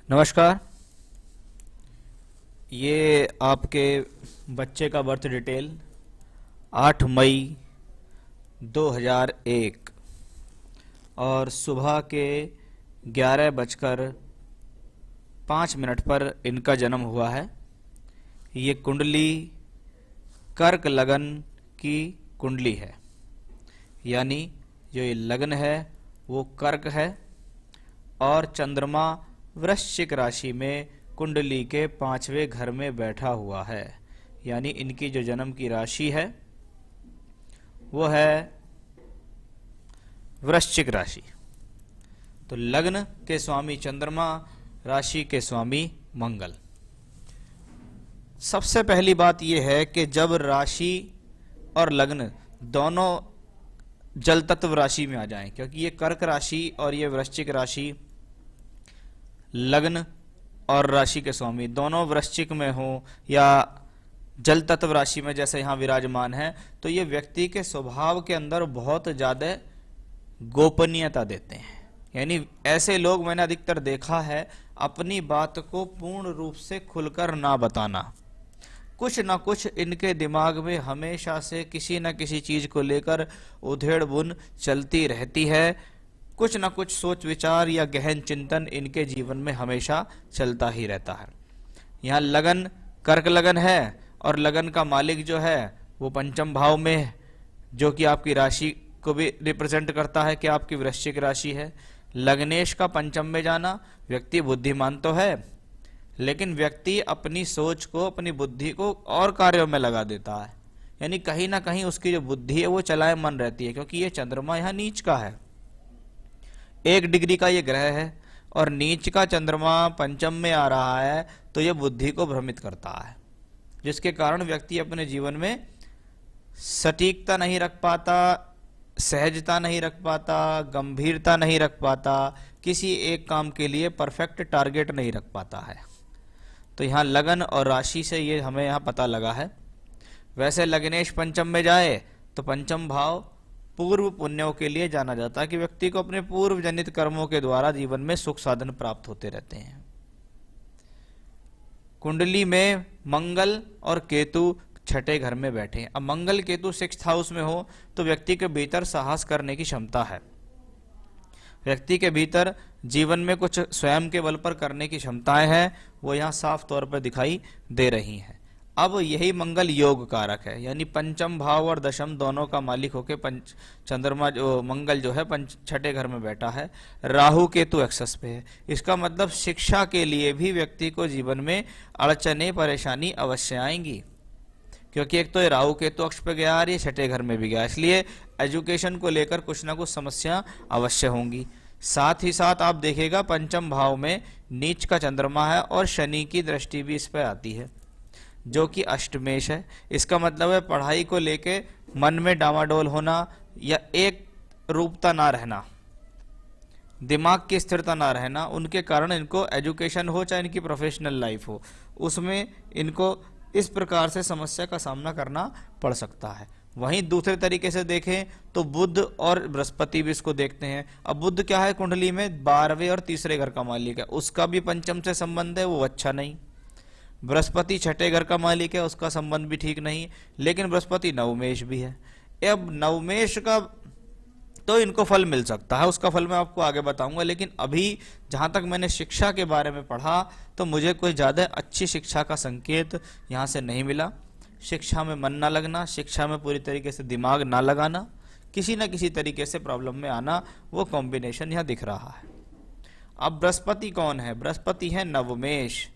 नमस्कार। ये आपके बच्चे का बर्थ डिटेल 8 मई 2001 और सुबह के 11:05 पर इनका जन्म हुआ है। ये कुंडली कर्क लगन की कुंडली है, यानी जो ये लगन है वो कर्क है और चंद्रमा वृश्चिक राशि में कुंडली के 5वें घर में बैठा हुआ है। यानी इनकी जो जन्म की राशि है वो है वृश्चिक राशि। तो लग्न के स्वामी चंद्रमा, राशि के स्वामी मंगल। सबसे पहली बात यह है कि जब राशि और लग्न दोनों जल तत्व राशि में आ जाएं, क्योंकि ये कर्क राशि और ये वृश्चिक राशि लग्न और राशि के स्वामी दोनों वृश्चिक में हो या जल तत्व राशि में जैसे यहाँ विराजमान है, तो ये व्यक्ति के स्वभाव के अंदर बहुत ज्यादा गोपनीयता देते हैं। यानी ऐसे लोग मैंने अधिकतर देखा है, अपनी बात को पूर्ण रूप से खुलकर ना बताना। कुछ ना कुछ इनके दिमाग में हमेशा से किसी न किसी चीज को लेकर उधेड़ बुन चलती रहती है। कुछ ना कुछ सोच विचार या गहन चिंतन इनके जीवन में हमेशा चलता ही रहता है। यहाँ लगन कर्क लगन है और लगन का मालिक जो है वो पंचम भाव में है, जो कि आपकी राशि को भी रिप्रेजेंट करता है कि आपकी वृश्चिक राशि है। लग्नेश का पंचम में जाना, व्यक्ति बुद्धिमान तो है लेकिन व्यक्ति अपनी सोच को, अपनी बुद्धि को और कार्यों में लगा देता है। यानी कहीं ना कहीं उसकी जो बुद्धि है वो चलायमान रहती है, क्योंकि ये चंद्रमा यहाँ नीच का है, 1 डिग्री का ये ग्रह है और नीच का चंद्रमा पंचम में आ रहा है, तो ये बुद्धि को भ्रमित करता है, जिसके कारण व्यक्ति अपने जीवन में सटीकता नहीं रख पाता, सहजता नहीं रख पाता, गंभीरता नहीं रख पाता, किसी एक काम के लिए परफेक्ट टारगेट नहीं रख पाता है। तो यहाँ लगन और राशि से ये हमें यहाँ पता लगा है। वैसे लग्नेश पंचम में जाए तो पंचम भाव पूर्व पुण्यों के लिए जाना जाता है कि व्यक्ति को अपने पूर्व जनित कर्मों के द्वारा जीवन में सुख साधन प्राप्त होते रहते हैं। कुंडली में मंगल और केतु 6ठे घर में बैठे हैं। अब मंगल केतु 6th हाउस में हो तो व्यक्ति के भीतर साहस करने की क्षमता है, व्यक्ति के भीतर जीवन में कुछ स्वयं के बल पर करने की क्षमताएं हैं, वो यहाँ साफ तौर पर दिखाई दे रही हैं। अब यही मंगल योग कारक है, यानी पंचम भाव और दशम दोनों का मालिक होके चंद्रमा जो मंगल जो है 6ठे घर में बैठा है। राहु केतु एक्सेस पे है। इसका मतलब शिक्षा के लिए भी व्यक्ति को जीवन में अड़चने परेशानी अवश्य आएंगी, क्योंकि एक तो ये राहु केतु अक्ष पे गया और ये 6ठे घर में भी गया, इसलिए एजुकेशन को लेकर कुछ ना कुछ समस्या अवश्य होंगी। साथ ही साथ आप देखिएगा पंचम भाव में नीच का चंद्रमा है और शनि की दृष्टि भी इस पर आती है, जो कि अष्टमेश है। इसका मतलब है पढ़ाई को लेके मन में डामाडोल होना या एक रूपता ना रहना, दिमाग की स्थिरता ना रहना, उनके कारण इनको एजुकेशन हो चाहे इनकी प्रोफेशनल लाइफ हो, उसमें इनको इस प्रकार से समस्या का सामना करना पड़ सकता है। वहीं दूसरे तरीके से देखें तो बुध और बृहस्पति भी इसको देखते हैं। अब बुध क्या है कुंडली में 12वें और तीसरे घर का मालिक है, उसका भी पंचम से संबंध है, वो अच्छा नहीं। बृहस्पति 6ठे घर का मालिक है, उसका संबंध भी ठीक नहीं, लेकिन बृहस्पति नवमेश भी है। अब नवमेश का तो इनको फल मिल सकता है, उसका फल मैं आपको आगे बताऊंगा, लेकिन अभी जहां तक मैंने शिक्षा के बारे में पढ़ा तो मुझे कोई ज़्यादा अच्छी शिक्षा का संकेत यहाँ से नहीं मिला। शिक्षा में मन ना लगना, शिक्षा में पूरी तरीके से दिमाग ना लगाना, किसी न किसी तरीके से प्रॉब्लम में आना, वो कॉम्बिनेशन यहाँ दिख रहा है। अब बृहस्पति कौन है? बृहस्पति है नवमेश।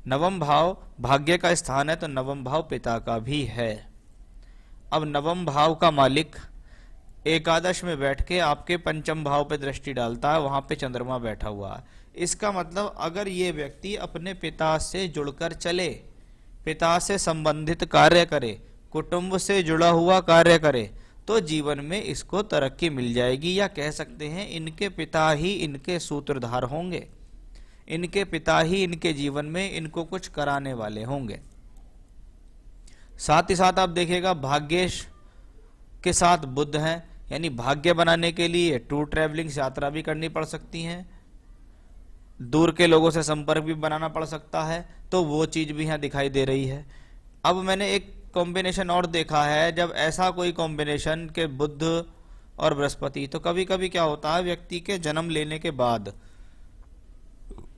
नवम भाव भाग्य का स्थान है, तो नवम भाव पिता का भी है। अब नवम भाव का मालिक एकादश में बैठ के आपके पंचम भाव पे दृष्टि डालता है, वहां पे चंद्रमा बैठा हुआ है। इसका मतलब अगर ये व्यक्ति अपने पिता से जुड़कर चले, पिता से संबंधित कार्य करे, कुटुंब से जुड़ा हुआ कार्य करे, तो जीवन में इसको तरक्की मिल जाएगी, या कह सकते हैं इनके पिता ही इनके सूत्रधार होंगे, इनके पिता ही इनके जीवन में इनको कुछ कराने वाले होंगे। साथ ही साथ आप देखिएगा भाग्येश के साथ बुध हैं, यानी भाग्य बनाने के लिए टूर ट्रैवलिंग यात्रा भी करनी पड़ सकती है। दूर के लोगों से संपर्क भी बनाना पड़ सकता है, तो वो चीज भी यहाँ दिखाई दे रही है। अब मैंने एक कॉम्बिनेशन और देखा है, जब ऐसा कोई कॉम्बिनेशन के बुध और बृहस्पति, तो कभी कभी क्या होता है, व्यक्ति के जन्म लेने के बाद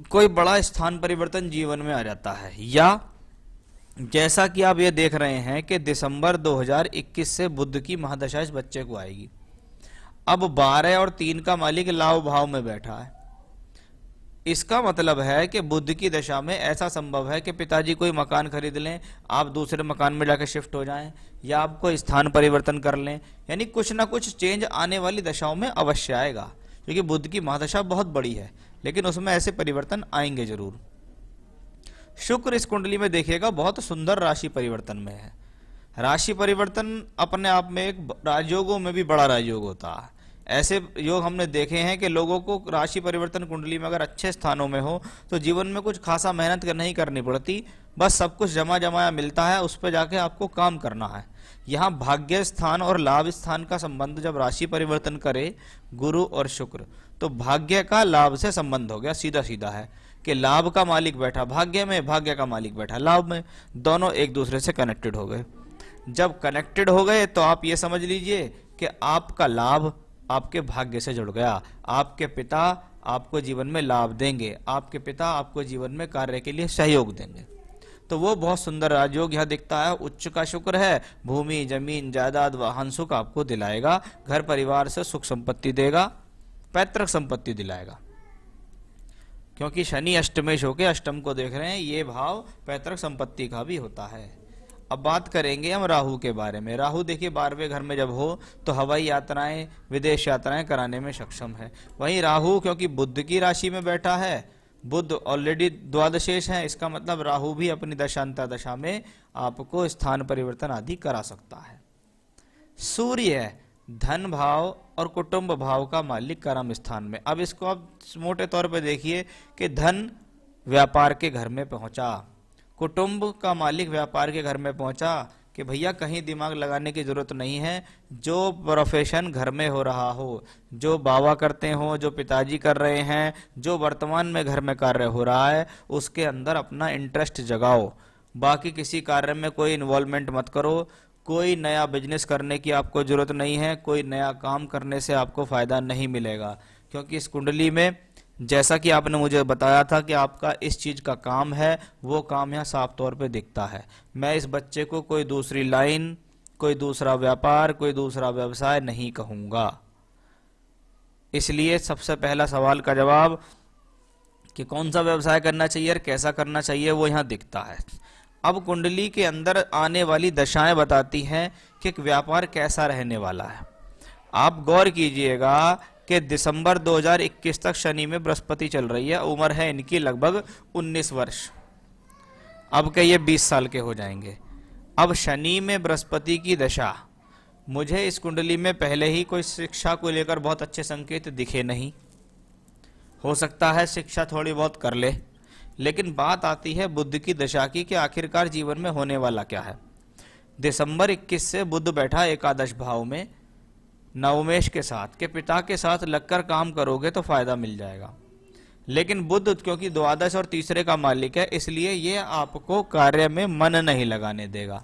कोई बड़ा स्थान परिवर्तन जीवन में आ जाता है। या जैसा कि आप ये देख रहे हैं कि दिसंबर 2021 से बुध की महादशा इस बच्चे को आएगी। अब 12 और 3 का मालिक लाभ भाव में बैठा है। इसका मतलब है कि बुध की दशा में ऐसा संभव है कि पिताजी कोई मकान खरीद लें, आप दूसरे मकान में जाकर शिफ्ट हो जाएं, या आपको स्थान परिवर्तन कर लें। यानी कुछ ना कुछ चेंज आने वाली दशाओं में अवश्य आएगा, क्योंकि बुध की महादशा बहुत बड़ी है, लेकिन उसमें ऐसे परिवर्तन आएंगे जरूर। शुक्र इस कुंडली में देखिएगा बहुत सुंदर राशि परिवर्तन में है। राशि परिवर्तन अपने आप में एक राजयोगों में भी बड़ा राजयोग होता है। ऐसे योग हमने देखे हैं कि लोगों को राशि परिवर्तन कुंडली में अगर अच्छे स्थानों में हो तो जीवन में कुछ खासा मेहनत नहीं करनी पड़ती, बस सब कुछ जमा जमाया मिलता है, उस पर जाके आपको काम करना है। यहाँ भाग्य स्थान और लाभ स्थान का संबंध जब राशि परिवर्तन करे गुरु और शुक्र, तो भाग्य का लाभ से संबंध हो गया, सीधा सीधा है कि लाभ का मालिक बैठा भाग्य में, भाग्य का मालिक बैठा लाभ में, दोनों एक दूसरे से कनेक्टेड हो गए। जब कनेक्टेड हो गए तो आप ये समझ लीजिए कि आपका लाभ आपके भाग्य से जुड़ गया। आपके पिता आपको जीवन में लाभ देंगे, आपके पिता आपको जीवन में कार्य के लिए सहयोग देंगे, तो वो बहुत सुंदर राजयोग यह दिखता है। उच्च का शुक्र है, भूमि जमीन जायदाद वाहन सुख आपको दिलाएगा, घर परिवार से सुख संपत्ति देगा, पैतृक संपत्ति दिलाएगा, क्योंकि शनि अष्टमेश होके अष्टम को देख रहे हैं, ये भाव पैतृक संपत्ति का भी होता है। अब बात करेंगे हम राहु के बारे में। राहु देखिए 12वें घर में जब हो तो हवाई यात्राएं, विदेश यात्राएं कराने में सक्षम है। वहीं राहु क्योंकि बुध की राशि में बैठा है, बुध ऑलरेडी द्वादशेष है, इसका मतलब राहु भी अपनी दशांतर दशा में आपको स्थान परिवर्तन आदि करा सकता है। सूर्य धन भाव और कुटुंब भाव का मालिक कर्म स्थान में। अब इसको आप मोटे तौर पे देखिए कि धन व्यापार के घर में पहुंचा, कुटुंब का मालिक व्यापार के घर में पहुंचा कि भैया कहीं दिमाग लगाने की जरूरत नहीं है, जो प्रोफेशन घर में हो रहा हो, जो बाबा करते हो, जो पिताजी कर रहे हैं, जो वर्तमान में घर में कार्य हो रहा है, उसके अंदर अपना इंटरेस्ट जगाओ। बाकी किसी कार्य में कोई इन्वॉल्वमेंट मत करो, कोई नया बिजनेस करने की आपको जरूरत नहीं है, कोई नया काम करने से आपको फायदा नहीं मिलेगा, क्योंकि इस कुंडली में जैसा कि आपने मुझे बताया था कि आपका इस चीज का काम है, वो काम यहाँ साफ तौर पे दिखता है। मैं इस बच्चे को कोई दूसरी लाइन, कोई दूसरा व्यापार, कोई दूसरा व्यवसाय नहीं कहूंगा। इसलिए सबसे पहला सवाल का जवाब कि कौन सा व्यवसाय करना चाहिए और कैसा करना चाहिए वो यहाँ दिखता है। अब कुंडली के अंदर आने वाली दशाएं बताती हैं कि व्यापार कैसा रहने वाला है। आप गौर कीजिएगा कि दिसंबर 2021 तक शनि में बृहस्पति चल रही है, उम्र है इनकी लगभग 19 वर्ष, अब के ये 20 साल के हो जाएंगे। अब शनि में बृहस्पति की दशा, मुझे इस कुंडली में पहले ही कोई शिक्षा को लेकर बहुत अच्छे संकेत दिखे नहीं, हो सकता है शिक्षा थोड़ी बहुत कर ले, लेकिन बात आती है बुध की दशा की कि आखिरकार जीवन में होने वाला क्या है। दिसंबर 21 से बुध बैठा एकादश भाव में नवमेश के साथ, के पिता के साथ लगकर काम करोगे तो फायदा मिल जाएगा, लेकिन बुध क्योंकि द्वादश और तीसरे का मालिक है, इसलिए ये आपको कार्य में मन नहीं लगाने देगा।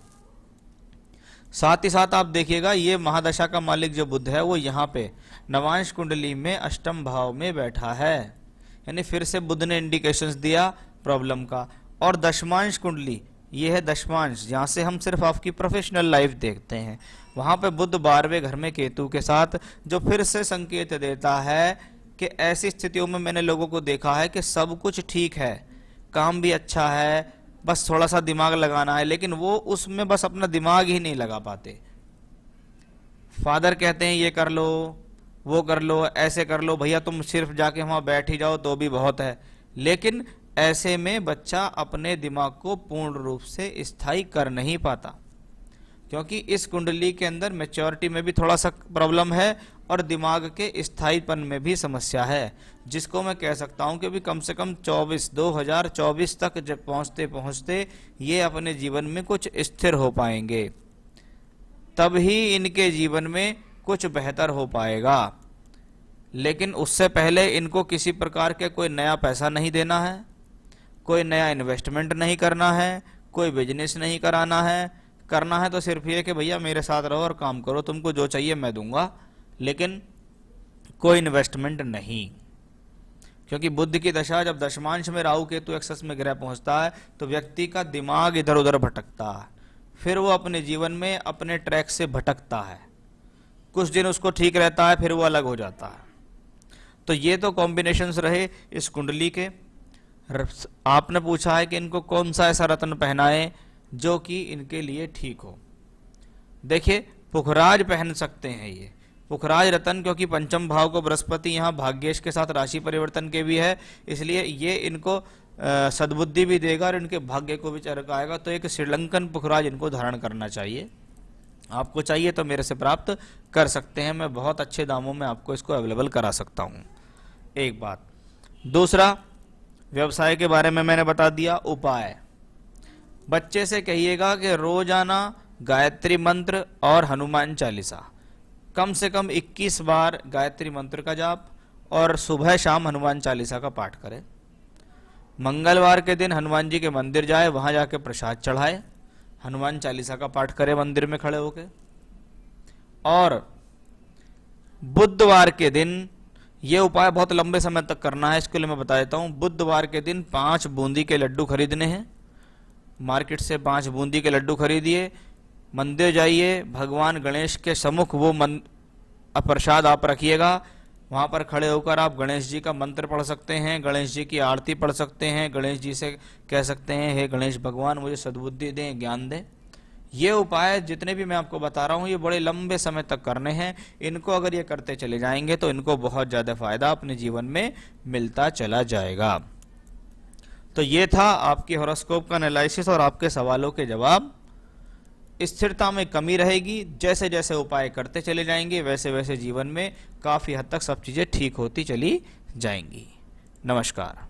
साथ ही साथ आप देखिएगा ये महादशा का मालिक जो बुध है वो यहाँ पे नवांश कुंडली में अष्टम भाव में बैठा है, यानी फिर से बुध ने इंडिकेशंस दिया प्रॉब्लम का। और दशमांश कुंडली, ये है दशमांश, जहाँ से हम सिर्फ आपकी प्रोफेशनल लाइफ देखते हैं, वहां पे बुध 12वें घर में केतु के साथ, जो फिर से संकेत देता है कि ऐसी स्थितियों में मैंने लोगों को देखा है कि सब कुछ ठीक है, काम भी अच्छा है, बस थोड़ा सा दिमाग लगाना है, लेकिन वो उसमें बस अपना दिमाग ही नहीं लगा पाते। फादर कहते हैं ये कर लो, वो कर लो, ऐसे कर लो, भैया तुम सिर्फ जाके वहां बैठ ही जाओ तो भी बहुत है, लेकिन ऐसे में बच्चा अपने दिमाग को पूर्ण रूप से स्थायी कर नहीं पाता, क्योंकि इस कुंडली के अंदर मैच्योरिटी में भी थोड़ा सा प्रॉब्लम है और दिमाग के स्थायीपन में भी समस्या है, जिसको मैं कह सकता हूं कि भी कम से कम 2024 तक जब पहुंचते पहुंचते ये अपने जीवन में कुछ स्थिर हो पाएंगे, तब ही इनके जीवन में कुछ बेहतर हो पाएगा। लेकिन उससे पहले इनको किसी प्रकार के कोई नया पैसा नहीं देना है, कोई नया इन्वेस्टमेंट नहीं करना है, कोई बिजनेस नहीं कराना है। करना है तो सिर्फ ये कि भैया मेरे साथ रहो और काम करो, तुमको जो चाहिए मैं दूंगा, लेकिन कोई इन्वेस्टमेंट नहीं। क्योंकि बुध की दशा जब दशमांश में राहु केतु एक्सेस में ग्रह पहुंचता है तो व्यक्ति का दिमाग इधर उधर भटकता है, फिर वो अपने जीवन में अपने ट्रैक से भटकता है। कुछ दिन उसको ठीक रहता है, फिर वो अलग हो जाता है। तो ये तो कॉम्बिनेशंस रहे इस कुंडली के। आपने पूछा है कि इनको कौन सा ऐसा रत्न पहनाए जो कि इनके लिए ठीक हो। देखिए, पुखराज पहन सकते हैं ये पुखराज रत्न, क्योंकि पंचम भाव को बृहस्पति यहाँ भाग्येश के साथ राशि परिवर्तन के भी है, इसलिए ये इनको सद्बुद्धि भी देगा और इनके भाग्य को भी चरकाएगा। तो एक श्रीलंकन पुखराज इनको धारण करना चाहिए। आपको चाहिए तो मेरे से प्राप्त कर सकते हैं, मैं बहुत अच्छे दामों में आपको इसको अवेलेबल करा सकता हूँ। एक बात। दूसरा, व्यवसाय के बारे में मैंने बता दिया। उपाय, बच्चे से कहिएगा कि रोजाना गायत्री मंत्र और हनुमान चालीसा कम से कम 21 बार गायत्री मंत्र का जाप और सुबह शाम हनुमान चालीसा का पाठ करें। मंगलवार के दिन हनुमान जी के मंदिर जाए, वहां जाके प्रसाद चढ़ाए, हनुमान चालीसा का पाठ करें मंदिर में खड़े होके। और बुधवार के दिन, ये उपाय बहुत लंबे समय तक करना है, इसके लिए मैं बता देता हूं। बुधवार के दिन 5 बूंदी के लड्डू खरीदने हैं, मार्केट से 5 बूंदी के लड्डू खरीदिए, मंदिर जाइए, भगवान गणेश के सम्मुख वो प्रसाद आप रखिएगा। वहां पर खड़े होकर आप गणेश जी का मंत्र पढ़ सकते हैं, गणेश जी की आरती पढ़ सकते हैं, गणेश जी से कह सकते हैं हे गणेश भगवान मुझे सद्बुद्धि दें, ज्ञान दें। ये उपाय जितने भी मैं आपको बता रहा हूँ ये बड़े लंबे समय तक करने हैं। इनको अगर ये करते चले जाएंगे तो इनको बहुत ज़्यादा फायदा अपने जीवन में मिलता चला जाएगा। तो ये था आपके हॉरोस्कोप का एनालिसिस और आपके सवालों के जवाब। स्थिरता में कमी रहेगी, जैसे जैसे उपाय करते चले जाएंगे वैसे वैसे जीवन में काफ़ी हद तक सब चीज़ें ठीक होती चली जाएंगी। नमस्कार।